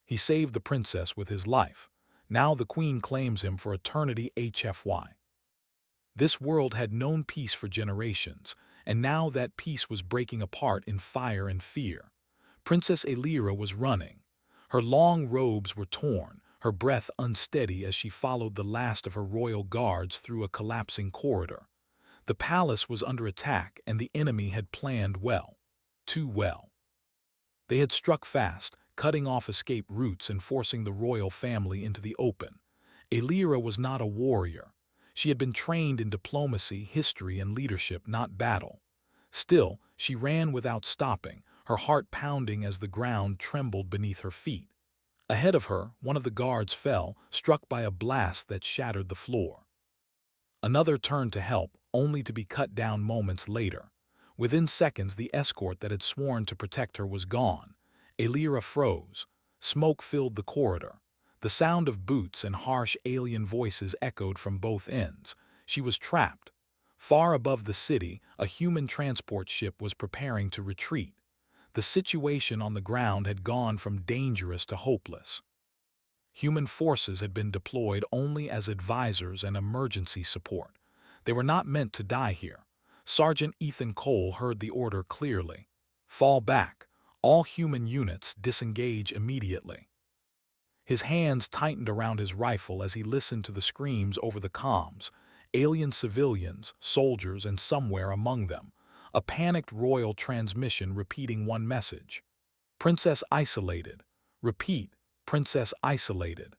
He saved the princess with his life. Now the queen claims him for eternity HFY. This world had known peace for generations, and now that peace was breaking apart in fire and fear. Princess Elira was running. Her long robes were torn, her breath unsteady as she followed the last of her royal guards through a collapsing corridor. The palace was under attack, and the enemy had planned well. Too well. They had struck fast, cutting off escape routes and forcing the royal family into the open. Elira was not a warrior. She had been trained in diplomacy, history, and leadership, not battle. Still, she ran without stopping, her heart pounding as the ground trembled beneath her feet. Ahead of her, one of the guards fell, struck by a blast that shattered the floor. Another turned to help, only to be cut down moments later. Within seconds, the escort that had sworn to protect her was gone. Elira froze. Smoke filled the corridor. The sound of boots and harsh alien voices echoed from both ends. She was trapped. Far above the city, a human transport ship was preparing to retreat. The situation on the ground had gone from dangerous to hopeless. Human forces had been deployed only as advisors and emergency support. They were not meant to die here. Sergeant Ethan Cole heard the order clearly. Fall back. All human units disengage immediately. His hands tightened around his rifle as he listened to the screams over the comms. Alien civilians, soldiers, and somewhere among them, a panicked royal transmission repeating one message. Princess isolated. Repeat, Princess isolated.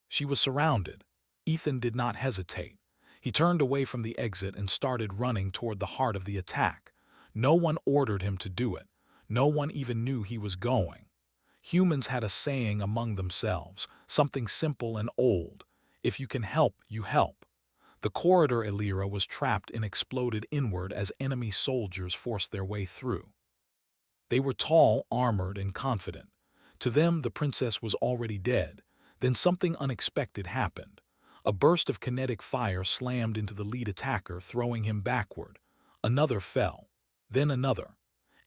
She was surrounded. Ethan did not hesitate. He turned away from the exit and started running toward the heart of the attack. No one ordered him to do it. No one even knew he was going. Humans had a saying among themselves, something simple and old. If you can help, you help. The corridor Elira was trapped in exploded inward as enemy soldiers forced their way through. They were tall, armored, and confident. To them, the princess was already dead. Then something unexpected happened. A burst of kinetic fire slammed into the lead attacker, throwing him backward. Another fell. Then another.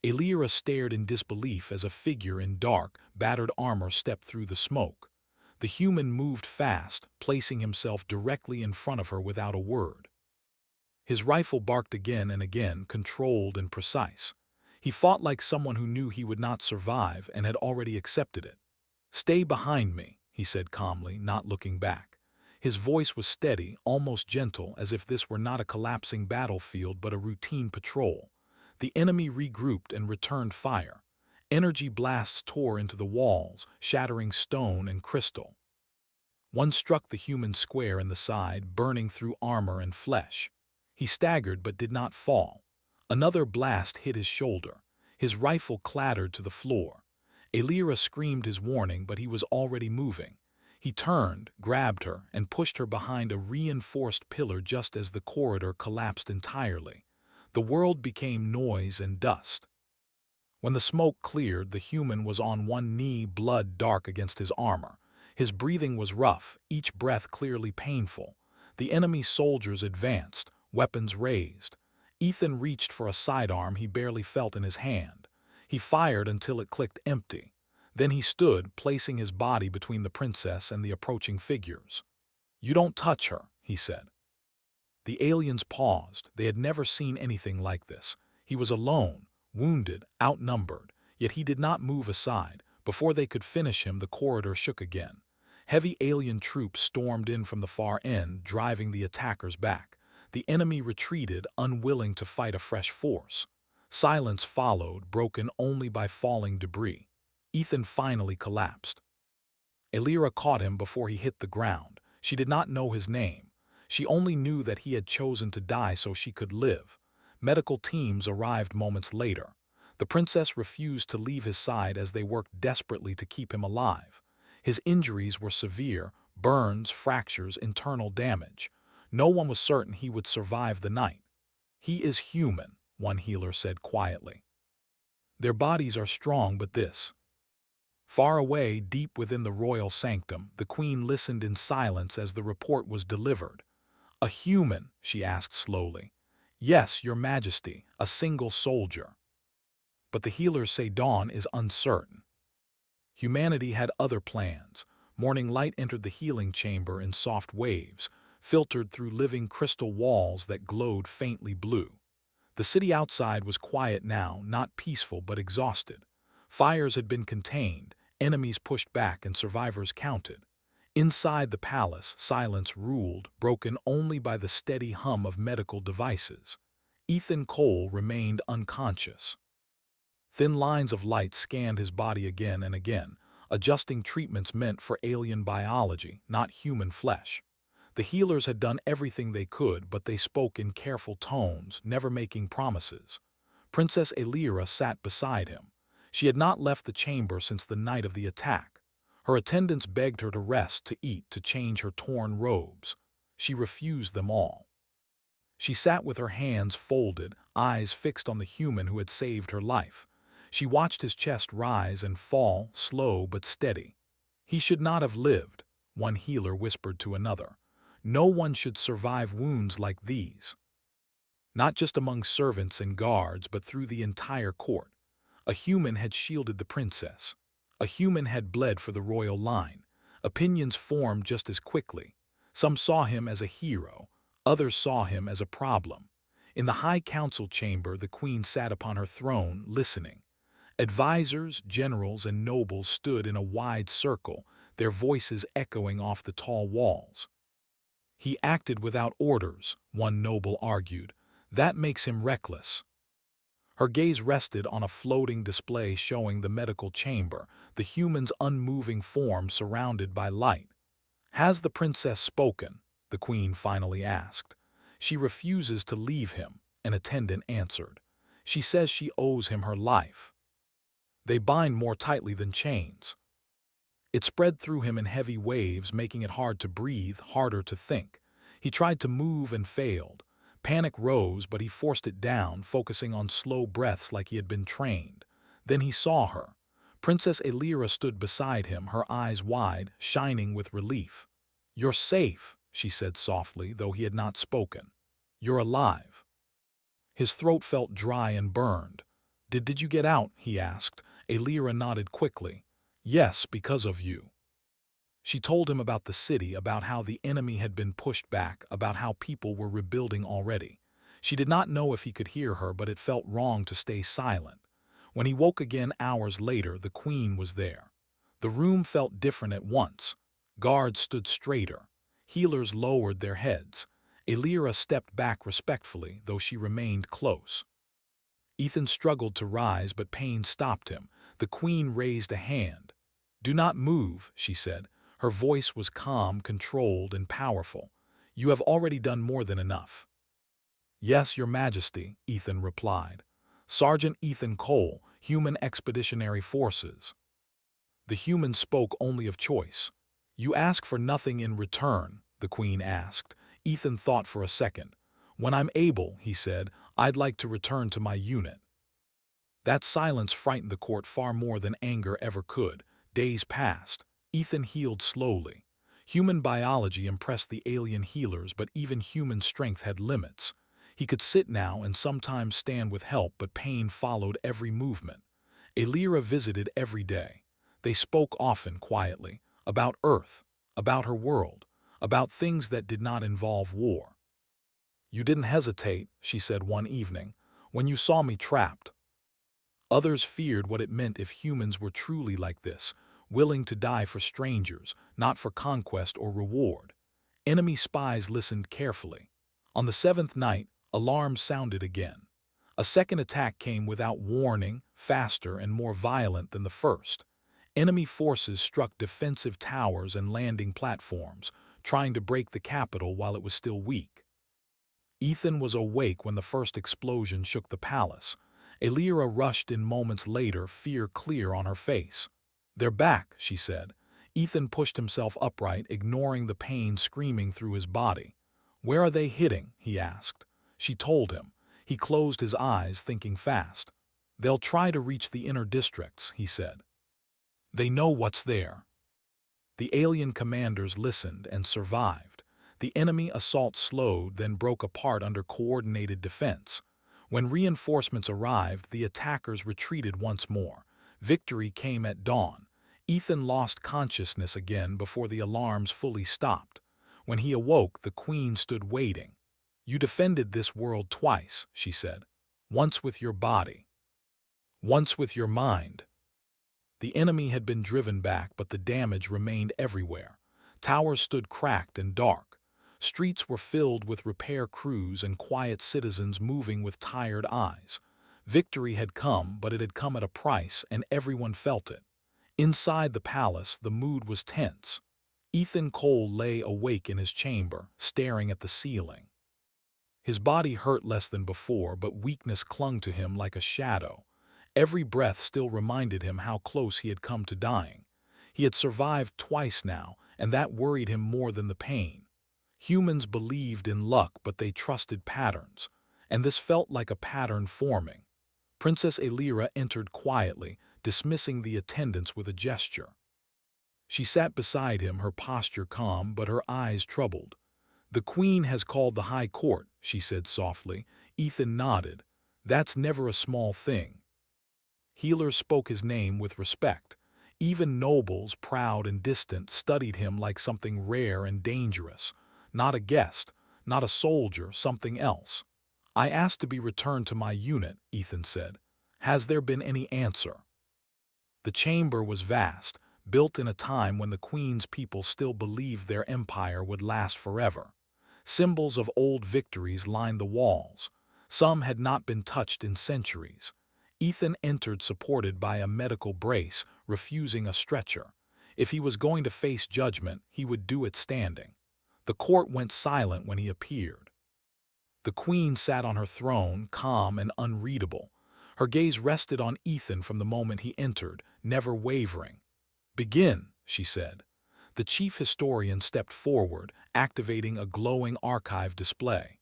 Elira stared in disbelief as a figure in dark, battered armor stepped through the smoke. The human moved fast, placing himself directly in front of her without a word. His rifle barked again and again, controlled and precise. He fought like someone who knew he would not survive and had already accepted it. "Stay behind me," he said calmly, not looking back. His voice was steady, almost gentle, as if this were not a collapsing battlefield but a routine patrol. The enemy regrouped and returned fire. Energy blasts tore into the walls, shattering stone and crystal. One struck the human square in the side, burning through armor and flesh. He staggered but did not fall. Another blast hit his shoulder. His rifle clattered to the floor. Elira screamed his warning, but he was already moving. He turned, grabbed her, and pushed her behind a reinforced pillar just as the corridor collapsed entirely. The world became noise and dust. When the smoke cleared, the human was on one knee, blood dark against his armor. His breathing was rough, each breath clearly painful. The enemy soldiers advanced, weapons raised. Ethan reached for a sidearm he barely felt in his hand. He fired until it clicked empty. Then he stood, placing his body between the princess and the approaching figures. "You don't touch her," he said. The aliens paused. They had never seen anything like this. He was alone, wounded, outnumbered, yet he did not move aside. Before they could finish him, the corridor shook again. Heavy alien troops stormed in from the far end, driving the attackers back. The enemy retreated, unwilling to fight a fresh force. Silence followed, broken only by falling debris. Ethan finally collapsed. Elira caught him before he hit the ground. She did not know his name. She only knew that he had chosen to die so she could live. Medical teams arrived moments later. The princess refused to leave his side as they worked desperately to keep him alive. His injuries were severe: burns, fractures, internal damage. No one was certain he would survive the night. "He is human," one healer said quietly. "Their bodies are strong, but this..." Far away, deep within the royal sanctum, the queen listened in silence as the report was delivered. "A human?" she asked slowly. "Yes, your majesty, a single soldier. But the healers say Dawn is uncertain." Humanity had other plans. Morning light entered the healing chamber in soft waves, filtered through living crystal walls that glowed faintly blue. The city outside was quiet now, not peaceful but exhausted. Fires had been contained, enemies pushed back, and survivors counted. Inside the palace, silence ruled, broken only by the steady hum of medical devices. Ethan Cole remained unconscious. Thin lines of light scanned his body again and again, adjusting treatments meant for alien biology, not human flesh. The healers had done everything they could, but they spoke in careful tones, never making promises. Princess Elira sat beside him. She had not left the chamber since the night of the attack. Her attendants begged her to rest, to eat, to change her torn robes. She refused them all. She sat with her hands folded, eyes fixed on the human who had saved her life. She watched his chest rise and fall, slow but steady. He should not have lived, one healer whispered to another. No one should survive wounds like these. Not just among servants and guards, but through the entire court. A human had shielded the princess. A human had bled for the royal line. Opinions formed just as quickly. Some saw him as a hero. Others saw him as a problem. In the high council chamber, the queen sat upon her throne, listening. Advisors, generals, and nobles stood in a wide circle, their voices echoing off the tall walls. He acted without orders, one noble argued. That makes him reckless. Her gaze rested on a floating display showing the medical chamber, the human's unmoving form surrounded by light. "Has the princess spoken?" the queen finally asked. "She refuses to leave him," an attendant answered. "She says she owes him her life." "They bind more tightly than chains." It spread through him in heavy waves, making it hard to breathe, harder to think. He tried to move and failed. Panic rose, but he forced it down, focusing on slow breaths like he had been trained. Then he saw her. Princess Elira stood beside him, her eyes wide, shining with relief. "You're safe," she said softly, though he had not spoken. "You're alive." His throat felt dry and burned. Did you get out?" he asked. Elira nodded quickly. "Yes, because of you." She told him about the city, about how the enemy had been pushed back, about how people were rebuilding already. She did not know if he could hear her, but it felt wrong to stay silent. When he woke again hours later, the queen was there. The room felt different at once. Guards stood straighter. Healers lowered their heads. Elira stepped back respectfully, though she remained close. Ethan struggled to rise, but pain stopped him. The queen raised a hand. "Do not move," she said. Her voice was calm, controlled, and powerful. "You have already done more than enough." "Yes, Your Majesty," Ethan replied. "Sergeant Ethan Cole, Human Expeditionary Forces." The human spoke only of choice. "You ask for nothing in return?" the queen asked. Ethan thought for a second. "When I'm able," he said, "I'd like to return to my unit." That silence frightened the court far more than anger ever could. Days passed. Ethan healed slowly. Human biology impressed the alien healers, but even human strength had limits. He could sit now and sometimes stand with help, but pain followed every movement. Elira visited every day. They spoke often, quietly, about Earth, about her world, about things that did not involve war. "You didn't hesitate," she said one evening, "when you saw me trapped." Others feared what it meant if humans were truly like this, willing to die for strangers, not for conquest or reward. Enemy spies listened carefully. On the seventh night, alarms sounded again. A second attack came without warning, faster and more violent than the first. Enemy forces struck defensive towers and landing platforms, trying to break the capital while it was still weak. Ethan was awake when the first explosion shook the palace. Elira rushed in moments later, fear clear on her face. "They're back," she said. Ethan pushed himself upright, ignoring the pain screaming through his body. "Where are they hitting?" he asked. She told him. He closed his eyes, thinking fast. "They'll try to reach the inner districts," he said. "They know what's there." The alien commanders listened and survived. The enemy assault slowed, then broke apart under coordinated defense. When reinforcements arrived, the attackers retreated once more. Victory came at dawn. Ethan lost consciousness again before the alarms fully stopped. When he awoke, the Queen stood waiting. "You defended this world twice," she said. "Once with your body, once with your mind." The enemy had been driven back, but the damage remained everywhere. Towers stood cracked and dark. Streets were filled with repair crews and quiet citizens moving with tired eyes. Victory had come, but it had come at a price, and everyone felt it. Inside the palace, the mood was tense. Ethan Cole lay awake in his chamber, staring at the ceiling. His body hurt less than before, but weakness clung to him like a shadow. Every breath still reminded him how close he had come to dying. He had survived twice now, and that worried him more than the pain. Humans believed in luck, but they trusted patterns, and this felt like a pattern forming. Princess Elira entered quietly, dismissing the attendants with a gesture. She sat beside him, her posture calm but her eyes troubled. "The Queen has called the High Court," she said softly. Ethan nodded. "That's never a small thing." Healers spoke his name with respect. Even nobles, proud and distant, studied him like something rare and dangerous. Not a guest, not a soldier, something else. "I asked to be returned to my unit," Ethan said. "Has there been any answer?" The chamber was vast, built in a time when the Queen's people still believed their empire would last forever. Symbols of old victories lined the walls. Some had not been touched in centuries. Ethan entered supported by a medical brace, refusing a stretcher. If he was going to face judgment, he would do it standing. The court went silent when he appeared. The Queen sat on her throne, calm and unreadable. Her gaze rested on Ethan from the moment he entered, never wavering. "Begin," she said. The chief historian stepped forward, activating a glowing archive display.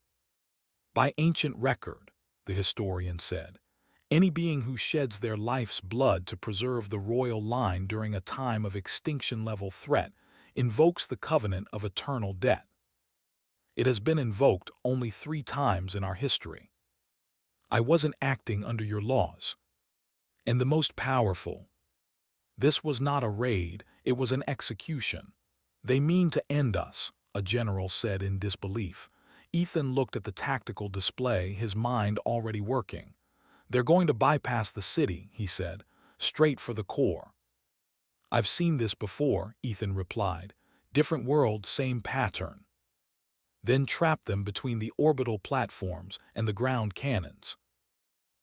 "By ancient record," the historian said, "any being who sheds their life's blood to preserve the royal line during a time of extinction-level threat invokes the covenant of eternal debt. It has been invoked only 3 times in our history. I wasn't acting under your laws. And the most powerful. This was not a raid, it was an execution. They mean to end us," a general said in disbelief. Ethan looked at the tactical display, his mind already working. "They're going to bypass the city," he said, "straight for the core." "I've seen this before," Ethan replied. "Different world, same pattern." Then trap them between the orbital platforms and the ground cannons.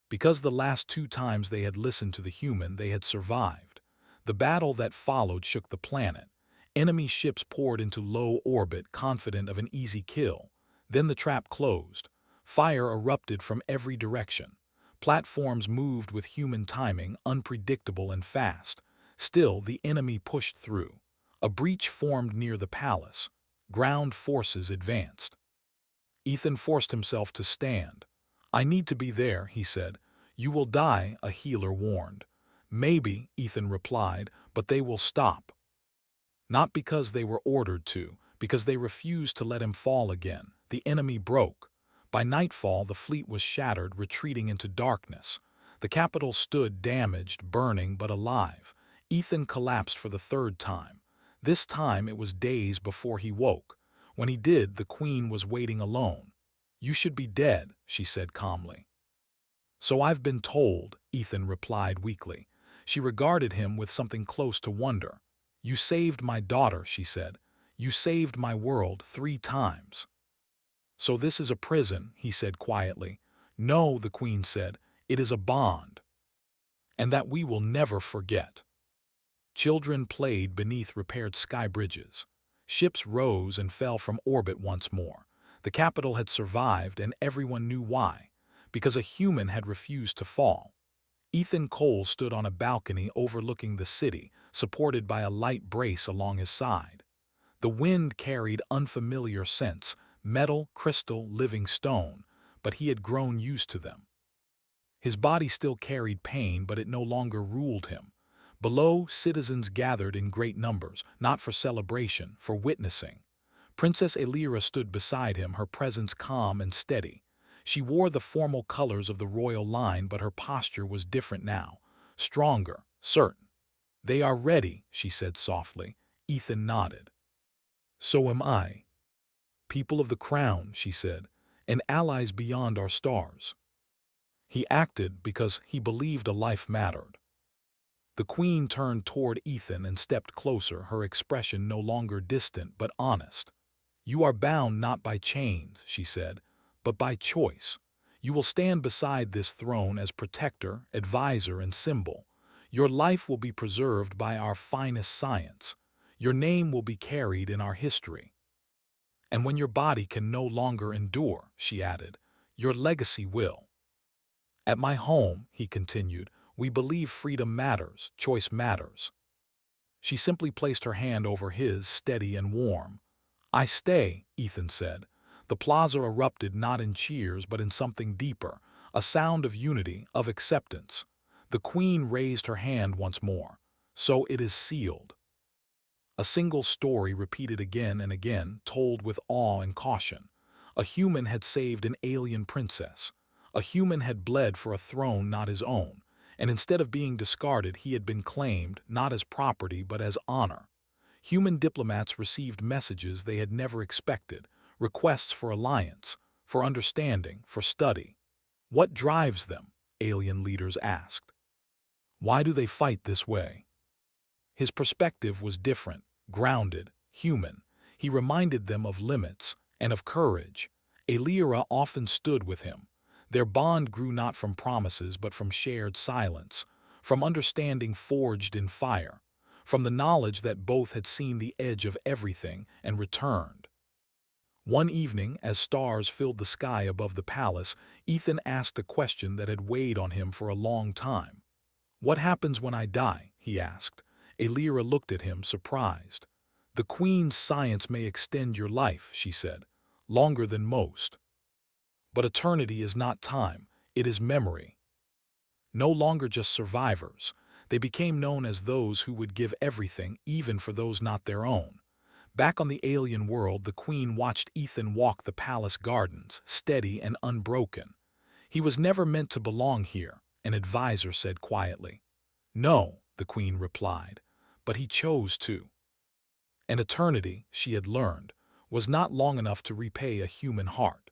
Because the last 2 times they had listened to the human, they had survived. The battle that followed shook the planet. Enemy ships poured into low orbit, confident of an easy kill. Then the trap closed. Fire erupted from every direction. Platforms moved with human timing, unpredictable and fast. Still, the enemy pushed through. A breach formed near the palace. Ground forces advanced. Ethan forced himself to stand. "I need to be there," he said. "You will die," a healer warned. "Maybe," Ethan replied, "but they will stop." Not because they were ordered to, because they refused to let him fall again. The enemy broke. By nightfall, the fleet was shattered, retreating into darkness. The capital stood damaged, burning, but alive. Ethan collapsed for the 3rd time. This time it was days before he woke. When he did, the Queen was waiting alone. "You should be dead," she said calmly. "So I've been told," Ethan replied weakly. She regarded him with something close to wonder. "You saved my daughter," she said. "You saved my world 3 times." "So this is a prison," he said quietly. "No," the Queen said, "it is a bond. And that we will never forget." Children played beneath repaired sky bridges. Ships rose and fell from orbit once more. The capital had survived, and everyone knew why. Because a human had refused to fall. Ethan Cole stood on a balcony overlooking the city, supported by a light brace along his side. The wind carried unfamiliar scents, metal, crystal, living stone, but he had grown used to them. His body still carried pain, but it no longer ruled him. Below, citizens gathered in great numbers, not for celebration, for witnessing. Princess Elira stood beside him, her presence calm and steady. She wore the formal colors of the royal line, but her posture was different now, stronger, certain. "They are ready," she said softly. Ethan nodded. "So am I. People of the crown," she said, "and allies beyond our stars." He acted because he believed a life mattered. The queen turned toward Ethan and stepped closer, her expression no longer distant but honest. "You are bound not by chains," she said, "but by choice. You will stand beside this throne as protector, advisor, and symbol. Your life will be preserved by our finest science. Your name will be carried in our history. And when your body can no longer endure," she added, "your legacy will. At my home," he continued, "we believe freedom matters, choice matters." She simply placed her hand over his, steady and warm. "I stay," Ethan said. The plaza erupted not in cheers but in something deeper, a sound of unity, of acceptance. The queen raised her hand once more. "So it is sealed." A single story repeated again and again, told with awe and caution. A human had saved an alien princess. A human had bled for a throne not his own, and instead of being discarded, he had been claimed, not as property but as honor. Human diplomats received messages they had never expected, requests for alliance, for understanding, for study. "What drives them?" alien leaders asked. "Why do they fight this way?" His perspective was different, grounded, human. He reminded them of limits and of courage. Elira often stood with him. Their bond grew not from promises but from shared silence, from understanding forged in fire, from the knowledge that both had seen the edge of everything and returned. One evening, as stars filled the sky above the palace, Ethan asked a question that had weighed on him for a long time. "What happens when I die?" he asked. Elira looked at him, surprised. "The Queen's science may extend your life," she said, "longer than most. But eternity is not time, it is memory." No longer just survivors, they became known as those who would give everything, even for those not their own. Back on the alien world, the Queen watched Ethan walk the palace gardens, steady and unbroken. "He was never meant to belong here," an advisor said quietly. "No," the Queen replied, "but he chose to." An eternity, she had learned, was not long enough to repay a human heart.